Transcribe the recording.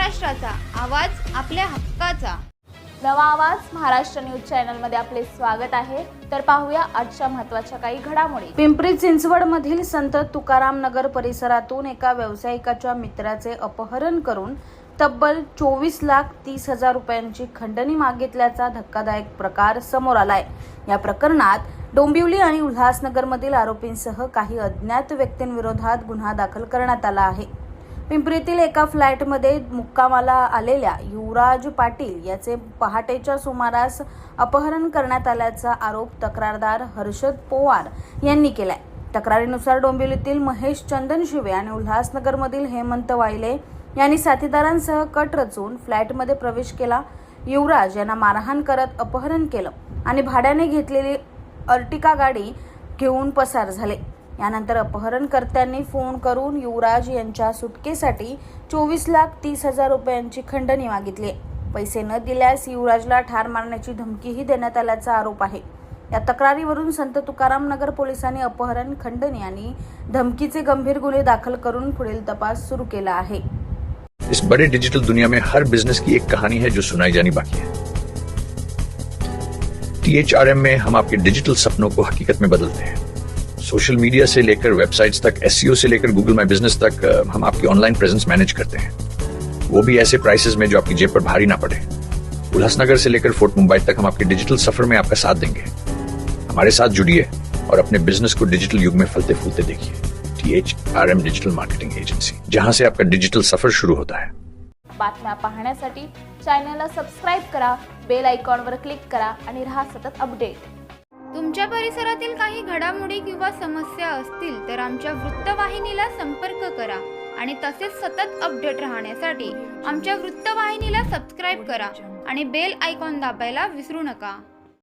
महाराष्ट्राचा आवाज आपल्या हक्काचा। नवा आवाज महाराष्ट्र न्यूज चॅनल मध्ये आपले स्वागत आहे। तर पाहूया आजच्या महत्त्वाच्या काही घडामोडी। पिंपरी चिंचवड मधील संत तुकाराम नगर परिसरातून एका व्यावसायिकाच्या मित्राचे अपहरण करून तब्बल 24,30,000 रुपयांची खंडणी मागितल्याचा धक्कादायक प्रकार समोर आलाय। या प्रकरणात डोंबिवली आणि उल्हासनगर मधील आरोपींसह काही अज्ञात व्यक्तींविरोधात गुन्हा दाखल करण्यात आला आहे। पिंपरीतील एका फ्लॅटमध्ये मुक्कामाला आलेल्या युवराज पाटील याचे पहाटेच्या सुमारास अपहरण करण्यात आल्याचा आरोप तक्रारदार हर्षद पोवार यांनी केलाय। तक्रारीनुसार डोंबिवलीतील महेश चंदनशिवे आणि उल्हासनगरमधील हेमंत वाईले यांनी साथीदारांसह कट रचून फ्लॅटमध्ये प्रवेश केला। युवराज यांना मारहाण करत अपहरण केलं आणि भाड्याने घेतलेली अर्टिका गाडी घेऊन पसार झाले। यानंतर अपहरणकर्त्यांनी फोन करून युवराज यांच्या सुटकेसाठी 24,30,000 रुपयांची खंडणी मागितली। पैसे न दिल्यास युवराजला ठार मारण्याची धमकीही देण्यात आल्याचा आरोप आहे। या तक्रारीवरून संत तुकाराम नगर पोलिसांनी अपहरण, खंडणी आणि धमकीचे गंभीर गुन्हे दाखल करून पुढील तपास सुरू केला आहे। इस बड़े डिजिटल दुनिया में हर बिजनेस की एक कहानी है जो सुनाई जानी बाकी है। THRM में हम आपके डिजिटल सपनों को हकीकत में बदलते हैं। सोशल मीडिया से लेकर वेबसाइट्स तक, SEO से लेकर गूगल माई बिजनेस तक हम आपकी ऑनलाइन प्रेजेंस मैनेज करते हैं, वो भी ऐसे प्राइसेस में जो आपकी जेब पर भारी ना पड़े। उल्हासनगर से लेकर फोर्ट मुंबई तक हम आपके डिजिटल सफर में आपका साथ देंगे। हमारे साथ जुड़िए और अपने बिजनेस को डिजिटल युग में फलते फूलते देखिए। THRM डिजिटल मार्केटिंग एजेंसी, जहां से आपका डिजिटल सफर शुरू होता है। बातम्या पाहण्यासाठी चॅनलला सबस्क्राइब करा, बेल आयकॉनवर क्लिक करा आणि रहा सतत अपडेट। तुमच्या परिसरातील काही घडामोडी किंवा समस्या असतील तर आमच्या वृत्तवाहिनीला संपर्क करा आणि तसेच सतत अपडेट राहण्यासाठी आमच्या वृत्तवाहिनीला सबस्क्राइब करा आणि बेल आयकॉन दाबायला विसरू नका।